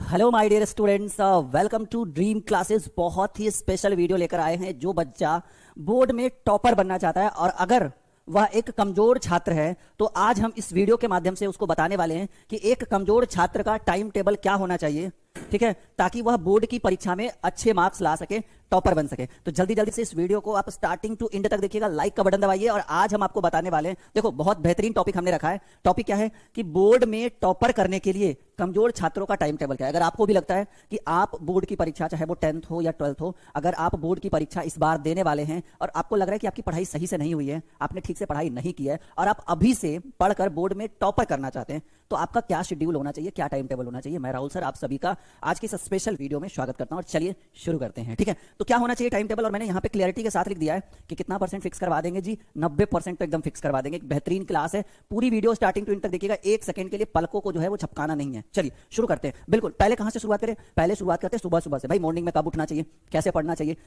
Hello my dear students, welcome to dream classes. बहुत ही special video लेकर आए हैं। जो बच्चा बोर्ड में टॉपर बनना चाहता है और अगर वह एक कमजोर छात्र है तो आज हम इस वीडियो के माध्यम से उसको बताने वाले हैं कि एक कमजोर छात्र का टाइम टेबल क्या होना चाहिए, ठीक है, ताकि वह बोर्ड की परीक्षा में अच्छे मार्क्स ला सके, टॉपर बन सके। तो जल्दी जल्दी से इस वीडियो को आप स्टार्टिंग टू एंड तक देखिएगा, लाइक का बटन दबाइए। और आज हम आपको बताने वाले हैं, देखो बहुत बेहतरीन टॉपिक हमने रखा है। टॉपिक क्या है कि बोर्ड में टॉपर करने के लिए कमजोर छात्रों का टाइम टेबल क्या है। अगर आपको भी लगता है कि आप बोर्ड की परीक्षा, चाहे वो 10th हो या 12th हो, अगर आप बोर्ड की परीक्षा इस बार देने वाले हैं और आपको लग रहा है कि आपकी पढ़ाई सही से नहीं हुई है, आपने ठीक से पढ़ाई नहीं की है और आप अभी से पढ़कर बोर्ड में टॉपर करना चाहते हैं, तो आपका क्या शेड्यूल होना चाहिए, क्या टाइम टेबल होना चाहिए। मैं राहुल सर आप सभी का आज की इस स्पेशल वीडियो में स्वागत करता हूं और चलिए शुरू करते हैं। ठीक है, तो क्या होना चाहिए टाइम टेबल, और मैंने यहां पे क्लैरिटी के साथ लिख दिया है कि कितना परसेंट फिक्स करवा देंगे जी, 90% तो एकदम फिक्स करवा देंगे। एक बेहतरीन क्लास है, पूरी वीडियो स्टार्टिंग टू एंड तक देखिएगा, एक सेकंड के लिए पलकों को जो है वो झपकाना नहीं है। चलिए शुरू करते हैं। बिल्कुल, पहले कहां से शुरुआत करें? पहले शुरुआत करते हैं सुबह सुबह से। भाई मॉर्निंग में कब उठना चाहिए, कैसे पढ़ना चाहिए,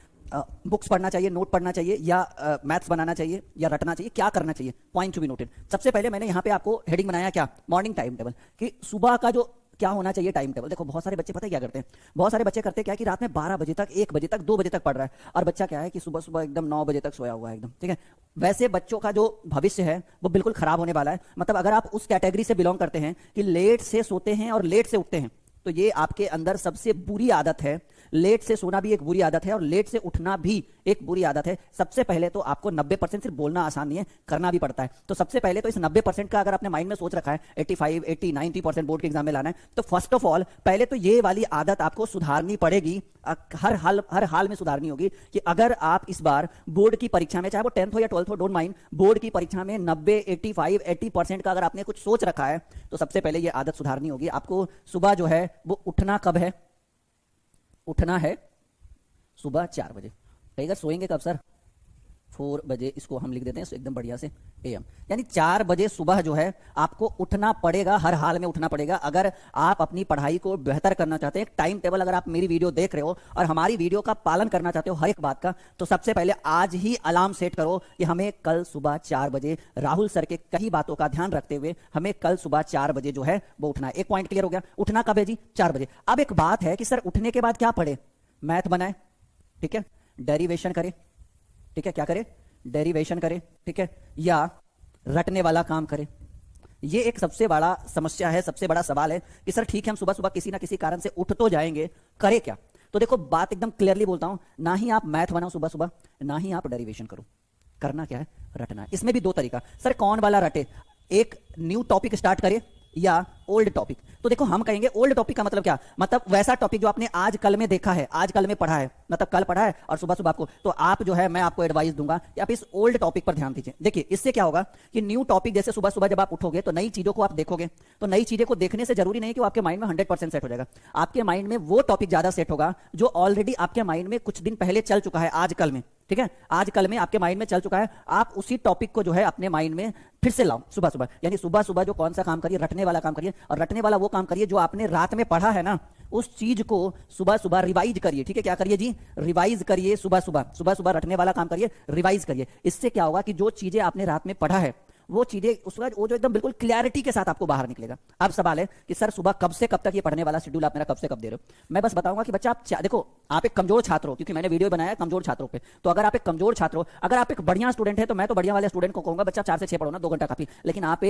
बुक्स पढ़ना चाहिए, नोट पढ़ना चाहिए या मैथ्स बनाना चाहिए या रटना चाहिए, क्या करना चाहिए, पॉइंट टू बी नोटेड। सबसे पहले मैंने यहां पे आपको हेडिंग बनाया क्या, मॉर्निंग टाइम टेबल, कि सुबह का जो क्या होना चाहिए टाइम टेबल। देखो बहुत सारे बच्चे पता है क्या करते हैं, बहुत सारे बच्चे करते हैं क्या कि रात में 12 बजे तक, 1 बजे तक, 2 बजे तक पढ़ रहा है और बच्चा क्या है कि सुबह सुबह एकदम 9 बजे तक सोया हुआ है एकदम। ठीक है, वैसे बच्चों का जो भविष्य है वो बिल्कुल खराब होने वाला है। मतलब अगर आप उस कैटेगरी से बिलोंग करते हैं कि लेट से सोते हैं और लेट से उठते हैं, तो ये आपके अंदर सबसे बुरी आदत है। लेट से सोना भी एक बुरी आदत है और लेट से उठना भी एक बुरी आदत है। सबसे पहले तो आपको 90%, सिर्फ बोलना आसान नहीं है, करना भी पड़ता है। तो सबसे पहले तो इस 90% का अगर आपने माइंड में सोच रखा है 85, 80, 90% बोर्ड के एग्जाम में लाना है, तो फर्स्ट ऑफ ऑल पहले तो ये वाली आदत आपको सुधारनी पड़ेगी। हर हाल में सुधारनी होगी कि अगर आप इस बार बोर्ड की परीक्षा में, चाहे वो 10th हो या 12th हो, डोंट माइंड, बोर्ड की परीक्षा में 90, 85, 80% का अगर आपने कुछ सोच रखा है तो सबसे पहले ये आदत सुधारनी होगी। आपको सुबह जो है वो उठना कब है, उठना है सुबह 4 बजे। कहेगा सोएंगे कब सर? 4 बजे, इसको हम लिख देते हैं एकदम बढ़िया से AM, यानी 4 बजे सुबह जो है आपको उठना पड़ेगा, हर हाल में उठना पड़ेगा। अगर आप अपनी पढ़ाई को बेहतर करना चाहते हैं, एक टाइम टेबल, अगर आप मेरी वीडियो देख रहे हो और हमारी वीडियो का पालन करना चाहते हो हर एक बात का, तो सबसे पहले आज ही अलार्म सेट करो कि हमें कल सुबह 4 बजे राहुल सर के कई बातों का ध्यान रखते हुए हमें कल सुबह 4 बजे जो है वो उठना है। एक पॉइंट क्लियर हो गया, उठना कब है जी? 4 बजे। अब एक बात है कि सर उठने के बाद क्या पढ़े? मैथ बनाए, ठीक है, डेरिवेशन करे, ठीक है, क्या करे? डेरिवेशन करे, ठीक है, या रटने वाला काम करे। ये एक सबसे बड़ा समस्या है, सबसे बड़ा सवाल है कि सर ठीक है हम सुबह सुबह किसी ना किसी कारण से उठ तो जाएंगे, करे क्या? तो देखो बात एकदम क्लियरली बोलता हूं, ना ही आप मैथ बनाओ सुबह सुबह, ना ही आप डेरिवेशन करो। करना क्या है? रटना है। इसमें भी 2 तरीका। सर कौन वाला रटे? एक न्यू टॉपिक स्टार्ट करे या ओल्ड टॉपिक? तो देखो हम कहेंगे ओल्ड टॉपिक का मतलब क्या, मतलब वैसा टॉपिक जो आपने आज कल में देखा है, आज कल में पढ़ा है, मतलब कल पढ़ा है और सुबह सुबह आपको, तो आप जो है मैं आपको एडवाइस दूंगा कि आप इस ओल्ड टॉपिक पर ध्यान दीजिए। देखिए इससे क्या होगा कि न्यू टॉपिक, जैसे सुबह सुबह जब आप उठोगे तो नई चीजों को आप देखोगे, तो नई चीजें को देखने से जरूरी नहीं कि वो आपके माइंड में 100% सेट हो जाएगा। आपके माइंड में वो टॉपिक ज्यादा सेट होगा जो ऑलरेडी आपके माइंड में कुछ दिन पहले चल चुका है, आज कल में, ठीक है, आज कल में आपके माइंड में चल चुका है। आप उसी टॉपिक को जो है अपने माइंड में फिर से लाओ सुबह सुबह, यानी सुबह सुबह जो कौन सा काम करिए, रटने वाला काम करिए। और रटने वाला वो काम करिए जो आपने रात में पढ़ा है ना, उस चीज को सुबह सुबह रिवाइज करिए। ठीक है, क्या करिए जी? रिवाइज करिए। सुबह सुबह, सुबह सुबह रटने वाला काम करिए, रिवाइज करिए। इससे क्या होगा कि जो चीजें आपने रात में पढ़ा है वो चीजें उसका वो जो एकदम बिल्कुल क्लैरिटी के साथ आपको बाहर निकलेगा। अब सवाल है कि सर सुबह कब से कब तक ये पढ़ने वाला शेड्यूल आप मेरा कब से कब दे रहे हो? मैं बस बताऊंगा कि बच्चा आप देखो, आप एक कमजोर छात्र हो, क्योंकि मैंने वीडियो बनाया कमजोर छात्रों पे। तो अगर आप एक कमजोर छात्र हो, अगर आप एक बढ़िया स्टूडेंट है तो मैं तो बढ़िया वाले स्टूडेंट को कहूंगा बच्चा 4 से 6 पढ़ो ना, 2 घंटा काफी। लेकिन आप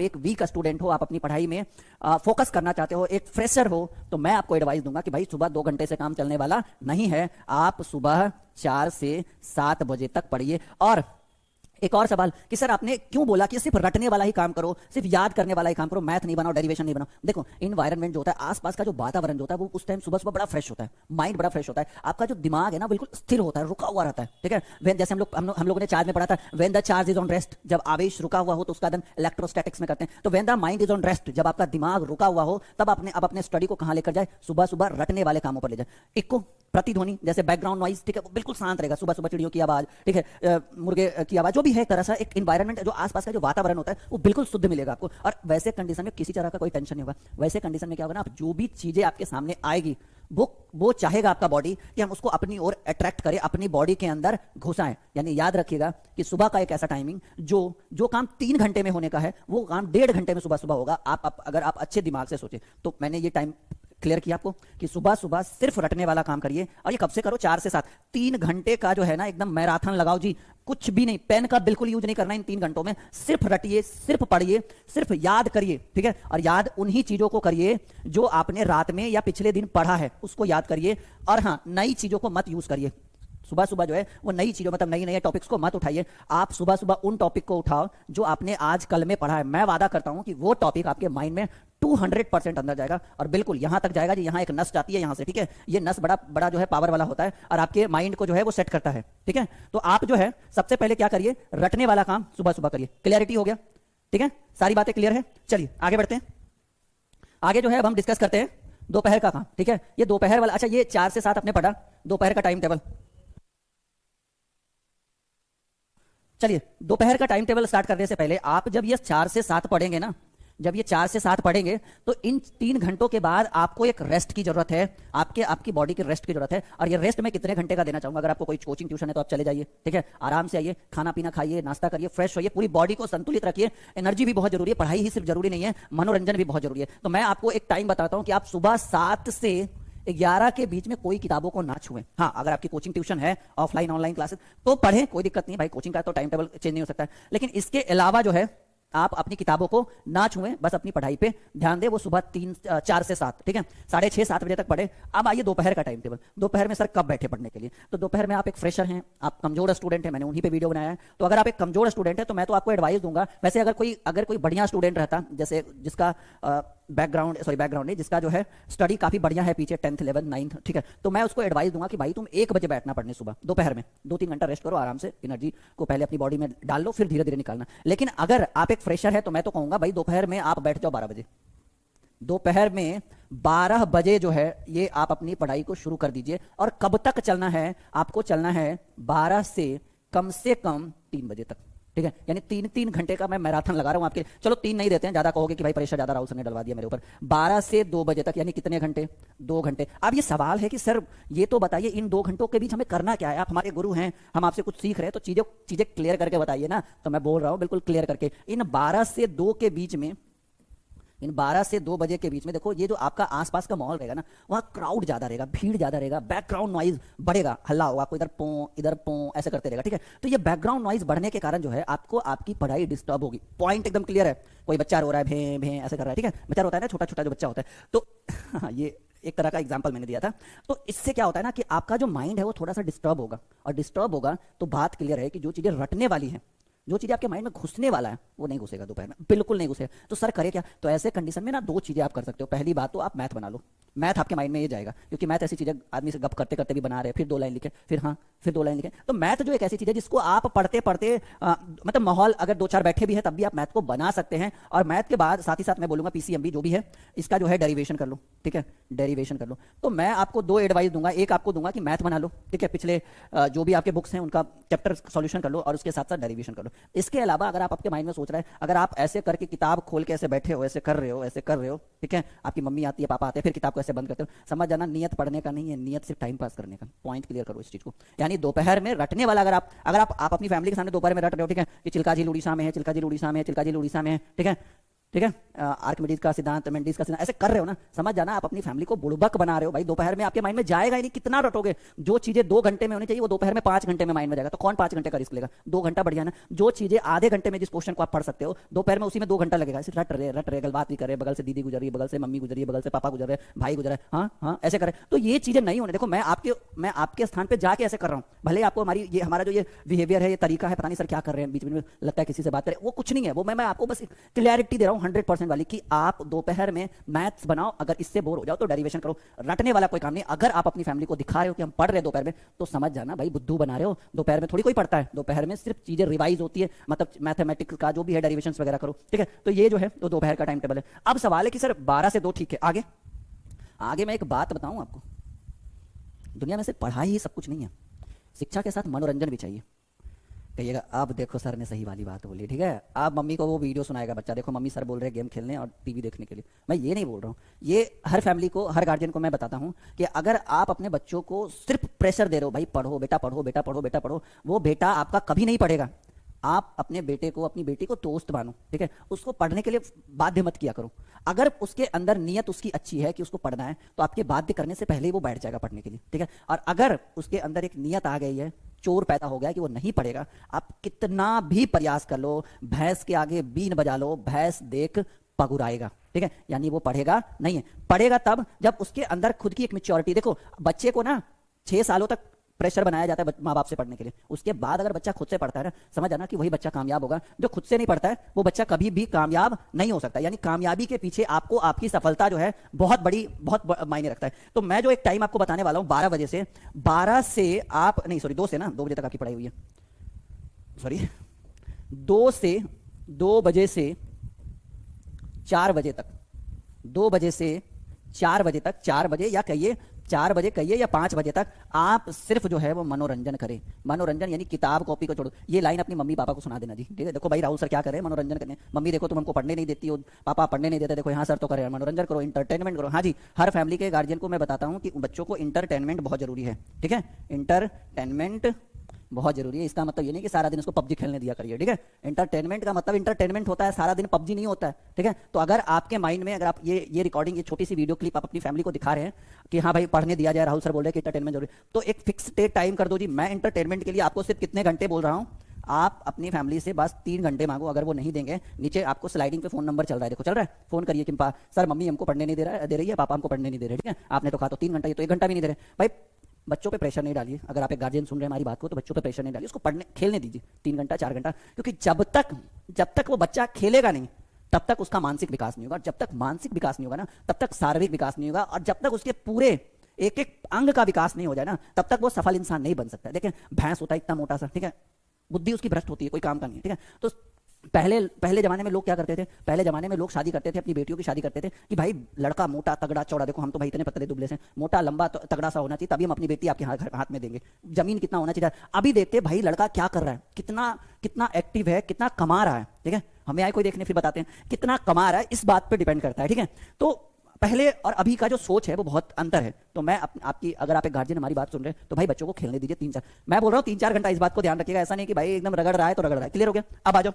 एक वीक स्टूडेंट हो, आप अपनी पढ़ाई में फोकस करना चाहते हो, एक फ्रेशर हो, तो मैं आपको एडवाइस दूंगा कि भाई सुबह 2 घंटे से काम चलने वाला नहीं है। आप सुबह 4 से 7 बजे तक पढ़िए। और एक और सवाल कि सर आपने क्यों बोला कि सिर्फ रटने वाला ही काम करो, सिर्फ याद करने वाला ही काम करो, मैथ नहीं बनाओ, डेरिवेशन नहीं बनाओ? देखो इन्वायरमेंट जो होता है, आसपास का जो वातावरण जो होता है, वो उस टाइम सुबह सुबह बड़ा फ्रेश होता है, माइंड बड़ा फ्रेश होता है, आपका जो दिमाग है ना बिल्कुल स्थिर होता है, रुका हुआ रहता है। ठीक है, जैसे हम लोगों ने चार्ज में पढ़ा था, when the charge is on rest, जब आवेश रुका हुआ हो तो उसका अध्ययन इलेक्ट्रोस्टैटिक्स में करते हैं। तो when the mind is on rest, जब आपका दिमाग रुका हुआ हो, तब अपने स्टडी को कहां लेकर जाए? सुबह सुबह रटने वाले कामों पर ले जाए। इको प्रतिध्वनि, जैसे बैकग्राउंड नॉइज, ठीक है, वो बिल्कुल शांत रहेगा। सुबह सुबह चिड़ियों की आवाज, ठीक है, मुर्गे की आवाज, जो भी है, एक तरह से एक एनवायरनमेंट जो आसपास का जो वातावरण होता है वो बिल्कुल शुद्ध मिलेगा आपको। और वैसे कंडीशन में किसी तरह का कोई टेंशन नहीं होगा। वैसे कंडीशन में क्या होगा ना, आप जो भी चीजें आपके सामने आएगी वो चाहेगा आपका बॉडी कि हम उसको अपनी ओर अट्रैक्ट करें, अपनी बॉडी के अंदर घुसाएं। यानी याद रखिएगा कि सुबह का एक ऐसा टाइमिंग जो काम 3 घंटे में होने का है वो काम 1.5 घंटे में सुबह सुबह होगा। अगर आप अच्छे दिमाग से सोचें तो मैंने ये टाइम क्लियर किया आपको कि सुबह सुबह सिर्फ रटने वाला काम करिए, और ये कब से करो, 4 से 7, 3 घंटे का जो है ना एकदम मैराथन लगाओ जी। कुछ भी नहीं, पेन का बिल्कुल यूज नहीं करना इन 3 घंटों में, सिर्फ रटिए, सिर्फ पढ़िए, सिर्फ याद करिए, ठीक है। और याद उन्हीं चीजों को करिए जो आपने रात में या पिछले दिन पढ़ा है, उसको याद करिए। और हाँ, नई चीजों को मत यूज करिए सुबह सुबह, जो है वो नई चीजों मतलब नई नई टॉपिक्स को मत उठाइए। आप सुबह सुबह उन टॉपिक को उठाओ जो आपने आज कल में पढ़ा है। मैं वादा करता हूं कि वो टॉपिक आपके माइंड में 200% अंदर जाएगा, और बिल्कुल यहां तक जाएगा जी, यहां एक नस जाती है यहां से, ठीक है। ये नस बड़ा बड़ा जो है पावर वाला होता है, और आपके माइंड को जो है वो सेट करता है, ठीक है। तो आप जो है सबसे पहले क्या करिए, रटने वाला काम सुबह सुबह करिए। क्लियरिटी हो गया, ठीक है, सारी बातें क्लियर है। चलिए आगे बढ़ते हैं। आगे जो है अब हम डिस्कस करते हैं दोपहर का काम, ठीक है। ये दोपहर वाला, अच्छा ये 4 से 7 अपने पढ़ा, दोपहर का टाइम टेबल। चलिए दोपहर का टाइम टेबल स्टार्ट करने से पहले आप जब ये 4 से 7 पढ़ेंगे ना, जब ये 4 से 7 पढ़ेंगे तो इन 3 घंटों के बाद आपको एक रेस्ट की जरूरत है, आपकी बॉडी की रेस्ट की जरूरत है। और ये रेस्ट मैं कितने घंटे का देना चाहूंगा, अगर आपको कोई कोचिंग ट्यूशन है तो आप चले जाइए, ठीक है, आराम से आइए, खाना पीना खाइए, नाश्ता करिए, फ्रेश होइए, पूरी बॉडी को संतुलित रखिए। एनर्जी भी बहुत जरूरी है, पढ़ाई ही सिर्फ जरूरी नहीं है, मनोरंजन भी बहुत जरूरी है। तो मैं आपको एक टाइम बताता हूं कि आप सुबह 7 से 11 के बीच में कोई किताबों को ना छुएं। हाँ, अगर आपकी कोचिंग ट्यूशन है, ऑफलाइन ऑनलाइन क्लासेस, तो पढ़ें, कोई दिक्कत नहीं भाई, कोचिंग का तो टाइम टेबल चेंज नहीं हो सकता है। लेकिन इसके अलावा जो है आप अपनी किताबों को ना छुएं, बस अपनी पढ़ाई पे ध्यान दें। वो सुबह 4 से 7, ठीक है, 6:30-7 बजे तक पढ़े। अब आइए दोपहर का टाइम टेबल। दोपहर में सर कब बैठे पढ़ने के लिए, तो दोपहर में आप एक फ्रेशर हैं, आप कमजोर स्टूडेंट हैं, मैंने उन्हीं पे वीडियो बनाया है। तो अगर आप एक कमजोर स्टूडेंट है तो मैं तो आपको एडवाइस दूंगा, वैसे अगर कोई बढ़िया स्टूडेंट रहता, जैसे जिसका बैकग्राउंड नहीं, जिसका जो है स्टडी काफी बढ़िया है पीछे, 10th 11th 9th, ठीक है, तो मैं उसको एडवाइस दूंगा कि भाई तुम 1 बजे बैठना पढ़ने सुबह, दोपहर में 2-3 घंटा रेस्ट करो, आराम से एनर्जी को पहले अपनी बॉडी में डाल लो, फिर धीरे धीरे निकालना। लेकिन अगर आप एक फ्रेशर है तो मैं तो कहूंगा भाई दोपहर में आप बैठ जाओ 12 बजे। दोपहर में 12 बजे जो है ये आप अपनी पढ़ाई को शुरू कर दीजिए। और कब तक चलना है, आपको चलना है 12 से कम 3 बजे तक, ठीक है। यानी 3 घंटे का मैं मैराथन लगा रहा हूं आपके। चलो 3 नहीं देते हैं, ज्यादा कहोगे कि भाई प्रेशर ज्यादा राहुल सर ने डलवा दिया मेरे ऊपर। 12 से 2 बजे तक, यानी कितने घंटे, 2 घंटे। अब ये सवाल है कि सर ये तो बताइए इन 2 घंटों के बीच हमें करना क्या है, आप हमारे गुरु हैं, हम आपसे कुछ सीख रहे हैं, तो चीजें क्लियर करके बताइए ना। तो मैं बोल रहा हूं बिल्कुल क्लियर करके, इन 12 से 2 के बीच में, इन 12 से 2 बजे के बीच में देखो, ये जो आपका आसपास का माहौल रहेगा ना, वहाँ क्राउड ज्यादा रहेगा, भीड़ ज्यादा रहेगा, बैकग्राउंड नॉइज बढ़ेगा, हल्ला होगा, आपको इधर पो ऐसे करते रहेगा, ठीक है। तो ये बैकग्राउंड नॉइज बढ़ने के कारण जो है आपको आपकी पढ़ाई डिस्टर्ब होगी। पॉइंट एकदम क्लियर है। कोई बच्चा रो रहा है, भे भे ऐसे कर रहा है, ठीक है, बच्चा रोता है ना, छोटा छोटा जो बच्चा होता है, तो ये एक तरह का एग्जाम्पल मैंने दिया था। तो इससे क्या होता है ना कि आपका जो माइंड है वो थोड़ा सा डिस्टर्ब होगा, और डिस्टर्ब होगा तो बात क्लियर है कि जो चीजें रटने वाली हैं, जो चीजें आपके माइंड में घुसने वाला है, वो नहीं घुसेगा दोपहर में, बिल्कुल नहीं घुसेगा। तो सर करे क्या, तो ऐसे कंडीशन में ना 2 चीजें आप कर सकते हो। पहली बात तो आप मैथ बना लो, मैथ आपके माइंड में ये जाएगा, क्योंकि मैथ ऐसी चीजें आदमी से गप करते करते भी बना रहे हैं, फिर 2 लाइन लिखे, फिर हाँ, फिर 2 लाइन लिखे। तो मैथ जो एक ऐसी चीज है जिसको आप पढ़ते पढ़ते मतलब माहौल अगर 2-4 बैठे भी है तब भी आप मैथ को बना सकते हैं। और मैथ के बाद साथ ही साथ मैं बोलूंगा पीसीएमबी जो भी है, इसका जो है डेरिवेशन कर लो, ठीक है, डेरिवेशन कर लो। तो मैं आपको 2 एडवाइस दूंगा, एक आपको दूंगा कि मैथ बना लो, ठीक है, पिछले जो भी आपके बुक्स हैं उनका चैप्टर सॉल्यूशन कर लो, और उसके साथ साथ डेरिवेशन कर लो। इसके अलावा अगर आप आपके माइंड में सोच रहे हैं, अगर आप ऐसे करके किताब खोल के ऐसे बैठे हो, ऐसे कर रहे हो, ठीक है, आपकी मम्मी आती है, पापा आते हैं, फिर किताब को ऐसे बंद करते हो, समझ जाना नियत पढ़ने का नहीं है, नियत सिर्फ टाइम पास करने का। पॉइंट क्लियर करो इस चीज को। यानी दोपहर में रटने वाला, अगर आप अपनी फैमिली के सामने दोपहर में रट रहे हो, ठीक है, कि चिल्का झील उड़ीसा में है, चिल्का झील उड़ीसा में है, चिल्का झील उड़ीसा में है, ठीक है, ठीक है, आर्किमिडीज का सिद्धांत, मेंडिस का सिद्धांत, ऐसे कर रहे हो ना, समझ जाना आप अपनी फैमिली को बुड़बक बना रहे हो। भाई दोपहर में आपके माइंड में जाएगा ही नहीं, कितना रटोगे। जो चीजें 2 घंटे में होनी चाहिए वो दोपहर में 5 घंटे में माइंड में जाएगा। तो कौन 5 घंटे का रिस्क लेगा, 2 घंटा बढ़िया ना। जो चीजें आधे घंटे में, जिस क्वेश्चन को आप पढ़ सकते हो दोपहर में, उसी में 2 घंटा लगेगा। सिर्फ रट रहे गलबात भी कर रहे, बगल से दीदी गुजर रही है, बगल से मम्मी गुजर रही है, बगल से पापा गुजर रहे, भाई गुजर रहे, हाँ हाँ ऐसे करे, तो ये चीजें नहीं होने। देखो मैं आपके स्थान पे जाके ऐसे कर रहा हूँ, भले आपको हमारा जो ये बिहेवियर है, ये तरीका है, पता नहीं सर क्या कर रहे हैं, बीच में लगता है किसी से बात करें, वो कुछ नहीं है। वो मैं आपको बस क्लैरिटी दे रहा हूँ 100% वाली, कि आप दोपहर में मैथ्स बनाओ। अगर इससे बोर हो जाओ तो डेरिवेशन करो, रटने वाला कोई काम नहीं। अगर आप अपनी फैमिली को दिखा रहे हो कि हम पढ़ रहे हैं दोपहर में, तो समझ जाना भाई बुद्धू बना रहे हो। दोपहर में थोड़ी कोई पढ़ता है, दोपहर में सिर्फ चीजें रिवाइज होती है, मतलब मैथमेटिक्स का जो भी है डेरिवेशंस वगैरह करो, ठीक है। तो ये जो है वो दोपहर का टाइम टेबल है। अब सवाल है कि सर 12 से 2 ठीक है, आगे मैं एक बात बताऊं आपको, दुनिया में सिर्फ पढ़ाई ही सब कुछ नहीं है, शिक्षा के साथ मनोरंजन भी चाहिए। कहिएगा अब देखो सर ने सही वाली बात बोली, ठीक है। अब मम्मी को वो वीडियो सुनाएगा बच्चा, देखो मम्मी सर बोल रहे हैं गेम खेलने और टीवी देखने के लिए। मैं ये नहीं बोल रहा हूँ, ये हर फैमिली को, हर गार्जियन को मैं बताता हूँ कि अगर आप अपने बच्चों को सिर्फ प्रेशर दे रहे हो, भाई पढ़ो बेटा, पढ़ो बेटा, पढ़ो बेटा, पढ़ो, वो बेटा आपका कभी नहीं पढ़ेगा। आप अपने बेटे को, अपनी बेटी को दोस्त मानो, ठीक है, उसको पढ़ने के लिए बाध्य मत किया करो। अगर उसके अंदर नीयत उसकी अच्छी है कि उसको पढ़ना है, तो आपके बाध्य करने से पहले ही वो बैठ जाएगा पढ़ने के लिए, ठीक है। और अगर उसके अंदर एक नीयत आ गई है, चोर पैदा हो गया कि वो नहीं पढ़ेगा, आप कितना भी प्रयास कर लो, भैंस के आगे बीन बजा लो, भैंस देख पगुराएगा, ठीक है। यानी वो पढ़ेगा नहीं है। पढ़ेगा तब जब उसके अंदर खुद की एक मैच्योरिटी, देखो बच्चे को ना 6 सालों तक प्रेशर बनाया जाता है माँ बाप से पढ़ने के लिए। उसके बाद अगर बच्चा खुद से पढ़ता है ना, समझ आना कि वही बच्चा कामयाब होगा। जो खुद से नहीं पढ़ता है वो बच्चा कभी भी कामयाब नहीं हो सकता। यानी कामयाबी के पीछे आपको आपकी सफलता जो है बहुत मायने रखता है। तो मैं जो एक टाइम आपको बताने वाला हूं 12 बजे से, 2 से ना, 2 बजे तक आपकी पढ़ाई हुई है, सॉरी 2 बजे से 4 बजे तक, 2 बजे से 4 बजे तक, 4 बजे या कहिए 4 बजे कहिए या 5 बजे तक आप सिर्फ जो है वो मनोरंजन करें। मनोरंजन यानी किताब कॉपी को छोड़ो। ये लाइन अपनी मम्मी पापा को सुना देना जी, ठीक है। देखो भाई राहुल सर क्या करे, मनोरंजन करने। मम्मी देखो तुम हमको पढ़ने नहीं देती हो, पापा पढ़ने नहीं देते, देखो यहाँ सर तो करे, मनोरंजन करो, इंटरटेनमेंट करो। हाँ जी, हर फैमिली के गार्जियन को मैं बताता हूँ कि बच्चों को इंटरटेनमेंट बहुत जरूरी है, ठीक है। इंटरटेनमेंट बहुत जरूरी है। इसका मतलब ये नहीं कि सारा दिन उसको पबजी खेलने दिया करिए, ठीक है। इंटरटेनमेंट का मतलब इंटरटेनमेंट होता है, सारा दिन पबजी नहीं होता है, ठीक है। तो अगर आपके माइंड में, अगर आप ये रिकॉर्डिंग, ये छोटी सी वीडियो क्लिप आप अपनी फैमिली को दिखा रहे हैं कि हाँ भाई पढ़ने दिया जाए, राहुल सर बोल रहे हैं कि इंटरटेनमेंट जरूरी, तो एक फिक्स टाइम कर दो जी। मैं इंटरटेनमेंट के लिए आपको सिर्फ कितने घंटे बोल रहा हूँ, आप अपनी फैमिली से बस 3 घंटे मांगो। अगर वो नहीं देंगे, नीचे आपको स्लाइडिंग पे फोन नंबर चल रहा है, देखो चल रहा है, फोन करिए कि सर मम्मी हमको पढ़ने नहीं दे रही है, पापा हमको पढ़ने नहीं दे रहे, ठीक है। आपने तो कहा तो 3 घंटा, ये तो 1 घंटा भी नहीं दे रहे भाई। बच्चों पे प्रेशर नहीं डालिए। अगर आप एक गार्जियन सुन रहे हैं हमारी बात को, तो बच्चों पे प्रेशर नहीं डालिए, उसको पढ़ने खेलने दीजिए 3 घंटा 4 घंटा। क्योंकि जब तक वो बच्चा खेलेगा नहीं, तब तक उसका मानसिक विकास नहीं होगा। जब तक मानसिक विकास नहीं होगा ना, तब तक शारीरिक विकास नहीं होगा। और जब तक उसके पूरे एक एक अंग का विकास नहीं हो जाए ना, तब तक वो सफल इंसान नहीं बन सकता। देखें, भैंस होता है इतना मोटा सा, ठीक है, बुद्धि उसकी भ्रष्ट होती है, कोई काम का नहीं है, ठीक है। तो पहले जमाने में लोग क्या करते थे, पहले जमाने में लोग शादी करते थे, अपनी बेटियों की शादी करते थे कि भाई लड़का मोटा तगड़ा चौड़ा, देखो हम तो भाई इतने पतले दुबले से, मोटा लंबा तगड़ा सा होना चाहिए, तभी हम अपनी बेटी आपके हाथ में देंगे। जमीन कितना होना चाहिए। अभी देखते भाई लड़का क्या कर रहा है, कितना एक्टिव है, कितना कमा रहा है, ठीक है। हमें आए कोई देखने, फिर बताते हैं कितना कमा रहा है, इस बात पर डिपेंड करता है, ठीक है। तो पहले और अभी का जो सोच है वो बहुत अंतर है। तो मैं आपकी, अगर आप एक गार्जियन हमारी बात सुन रहे हैं, तो भाई बच्चों को खेलने दीजिए 3-4, मैं बोल रहा हूँ 3-4 घंटा। इस बात को ध्यान रखिएगा, ऐसा नहीं कि भाई एकदम रगड़ रहा है तो रगड़ रहा है। क्लियर हो गया? अब आ जाओ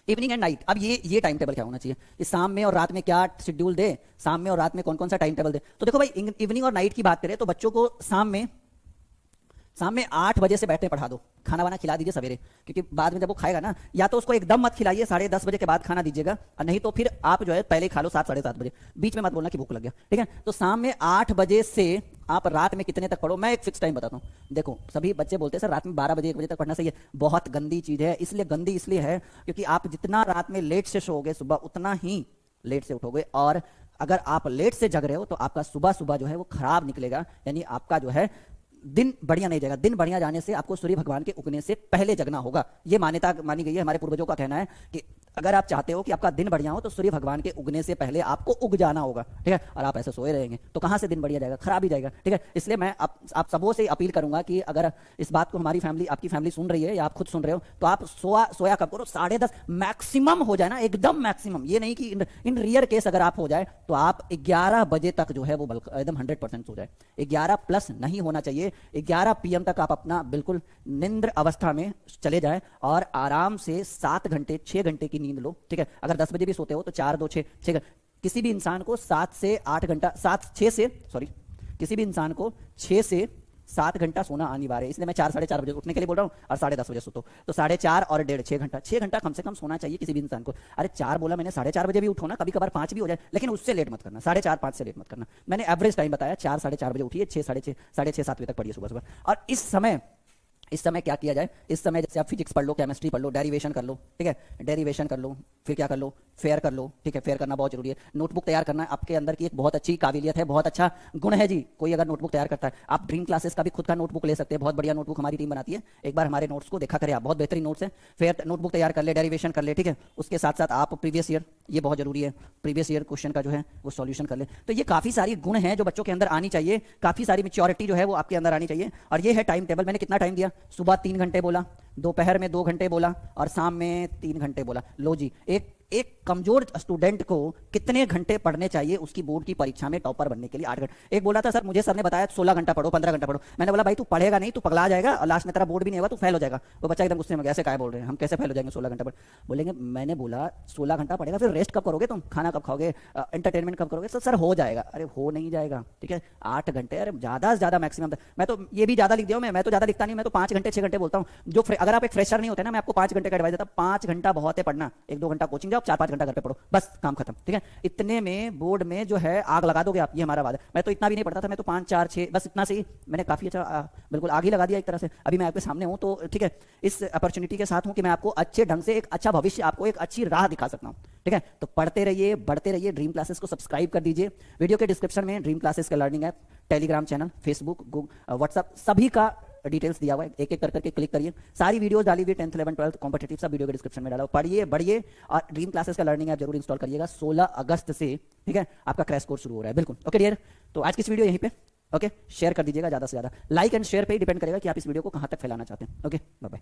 इवनिंग एंड नाइट। अब ये टाइम टेबल क्या होना चाहिए, इस शाम में और रात में क्या शेड्यूल दे, शाम में और रात में कौन कौन सा टाइम टेबल दे। तो देखो भाई, इवनिंग और नाइट की बात करें तो बच्चों को शाम में 8 बजे से बैठने पढ़ा दो। खाना वाना खिला दीजिए सवेरे, क्योंकि बाद में जब वो खाएगा ना, या तो उसको एकदम मत खिलाइए, 10:30 बजे के बाद खाना दीजिएगा, और नहीं तो फिर आप जो है पहले खा लो 7-7:30 बजे, बीच में मत बोलना कि भूख लग गया, ठीक है। तो शाम में 8 बजे से आप रात में कितने तक पढ़ो, मैं एक फिक्स टाइम बताता हूँ। देखो सभी बच्चे बोलते हैं सर रात में 12 बजे 1 बजे तक पढ़ना सही है। बहुत गंदी चीज है। गंदी इसलिए है क्योंकि आप जितना रात में लेट से सोओगे, सुबह उतना ही लेट से उठोगे, और अगर आप लेट से जग रहे हो तो आपका सुबह जो है वो खराब निकलेगा। यानी आपका जो है दिन बढ़िया नहीं जाएगा। दिन बढ़िया जाने से आपको सूर्य भगवान के उगने से पहले जगना होगा। ये मान्यता मानी गई है, हमारे पूर्वजों का कहना है कि अगर आप चाहते हो कि आपका दिन बढ़िया हो तो सूर्य भगवान के उगने से पहले आपको उग जाना होगा, ठीक है। और आप ऐसे सोए रहेंगे तो कहां से दिन बढ़िया जाएगा, खराब ही जाएगा, ठीक है। इसलिए मैं आप सबों से अपील करूंगा कि अगर इस बात को हमारी फैमिली, आपकी फैमिली सुन रही है या आप खुद सुन रहे हो, तो आप सोया कब करो, 10:30 मैक्सिमम हो जाए ना, एकदम मैक्सिमम। ये नहीं कि इन रियर केस अगर आप हो जाए तो आप 11 बजे तक जो है वो एकदम 100% सो जाए। 11 प्लस नहीं होना चाहिए। 11 PM तक आप अपना बिल्कुल निंद्र अवस्था में चले जाए और आराम से 7 घंटे 6 घंटे की नींद लो, ठीक है। अगर 10 बजे भी सोते हो तो 4 2 6 6 किसी भी इंसान को 7 से 8 घंटा, किसी भी इंसान को 6 से 7 घंटा सोना अनिवार्य है। इसलिए मैं 4-4:30 बजे उठने के लिए बोल रहा हूँ और 10:30 बजे सोता हूँ। तो 4:30 और 1.5 6 घंटा कम से कम सोना चाहिए किसी भी इंसान को। अरे 4 बोला मैंने, 4:30 बजे भी उठो ना, कभी कभार 5 भी हो जाए, लेकिन उससे लेट मत करना। 4:30 5 से लेट मत करना। मैंने एवरेज टाइम बताया, 4-4:30 बजे उठिए, 6 साढ़े 6 7 बजे तक पढ़िए सुबह। और इस समय क्या किया जाए, इस समय जैसे आप फिजिक्स पढ़ लो, केमिस्ट्री पढ़ लो, डेरिवेशन कर लो, ठीक है। डेरिवेशन कर लो, फिर क्या कर लो, फेयर कर लो, ठीक है। फेयर करना बहुत जरूरी है। नोटबुक तैयार करना आपके अंदर की एक बहुत अच्छी काबिलियत है, बहुत अच्छा गुण है जी। कोई अगर नोटबुक तैयार करता है, आप ड्रीम क्लासेस का भी खुद का नोटबुक ले सकते हैं। बहुत बढ़िया नोटबुक हमारी टीम बनाती है, एक बार हमारे नोट्स को देखा करें आप, बहुत बेहतरीन नोट्स हैं। फेयर नोटबुक तैयार कर ले, डेरिवेशन कर ले, ठीक है। उसके साथ साथ आप प्रीवियस ईयर, ये बहुत जरूरी है, प्रीवियस ईयर क्वेश्चन का जो है वो सॉल्यूशन कर ले। तो ये काफी सारी गुण हैं जो बच्चों के अंदर आनी चाहिए, काफी सारी मैच्योरिटी जो है वो आपके अंदर आनी चाहिए। और ये है टाइम टेबल। मैंने कितना टाइम दिया, सुबह 3 घंटे बोला, दोपहर में 2 घंटे बोला और शाम में 3 घंटे बोला। लो जी, एक कमजोर स्टूडेंट को कितने घंटे पढ़ने चाहिए उसकी बोर्ड की परीक्षा में टॉपर बनने के लिए? 8 घंटे। एक बोला था सर, मुझे सर ने बताया 16 घंटा पढ़ो, 15 घंटा पढ़ो। मैंने बोला भाई तू पढ़ेगा नहीं, तू पगला जाएगा और लास्ट में तेरा बोर्ड भी नहीं होगा, तू फेल हो जाएगा। वो बच्चा एकदम गुस्से में, ऐसे काय बोल रहे हैं, हम कैसे फेल हो जाएंगे 16 घंटा पढ़? बोलेंगे मैंने बोला 16 घंटा पढ़ेगा, फिर रेस्ट कब करोगे तुम, खाना कब खाओगे, एंटरटेनमेंट कब करोगे? सर हो जाएगा। अरे हो नहीं जाएगा, ठीक है 8 घंटे, अरे ज्यादा से ज्यादा मैक्सिमम। मैं तो ये भी ज्यादा लिख दिया हूं, मैं तो ज्यादा लिखता नहीं, मैं तो 5 घंटे 6 घंटे बोलता हूं। जो अगर आप एक फ्रेशर नहीं होते ना, मैं आपको 5 घंटे का एडवाइस देता, 5 घंटा बहुत है पढ़ना। 1-2 घंटा कोचिंग जाओ, 4-5 घंटा घर पे पढ़ो, बस काम खत्म, ठीक है। इतने में बोर्ड में जो है आग लगा दोगे आप, ये हमारा वादा है। मैं तो इतना भी नहीं पढ़ता था, मैं तो 5 4 6 बस इतना से ही मैंने काफी अच्छा बिल्कुल आग ही लगा दिया एक तरह से। अभी मैं आपके सामने हूं तो ठीक है, इस अपॉर्चुनिटी के साथ हूं कि मैं आपको अच्छे ढंग से एक अच्छा भविष्य, आपको एक अच्छी राह दिखा सकता हूं, ठीक है। तो पढ़ते रहिए, बढ़ते रहिए। ड्रीम क्लासेस को सब्सक्राइब कर दीजिए। वीडियो के डिस्क्रिप्शन में ड्रीम क्लासेस का learning app, Telegram channel, Facebook, WhatsApp सभी का डिटेल्स दिया हुआ है, एक एक कर करके क्लिक करिए। सारी वीडियोस डाली हुई 10th 11th 12th कॉम्पिटिटिव सब वीडियो के डिस्क्रिप्शन में डाला हुआ। पढ़िए बढ़िए और ड्रीम क्लासेस का लर्निंग ऐप जरूर इंस्टॉल करिएगा। 16 अगस्त से ठीक है आपका क्रैश कोर्स शुरू हो रहा है, बिल्कुल ओके डियर। तो आज की इस वीडियो यहीं पे ओके, शेयर कर दीजिएगा ज़्यादा से ज़्यादा। लाइक एंड शेयर पे ही डिपेंड करेगा कि आप इस वीडियो को कहाँ तक फैलाना चाहते हैं। Okay bye bye.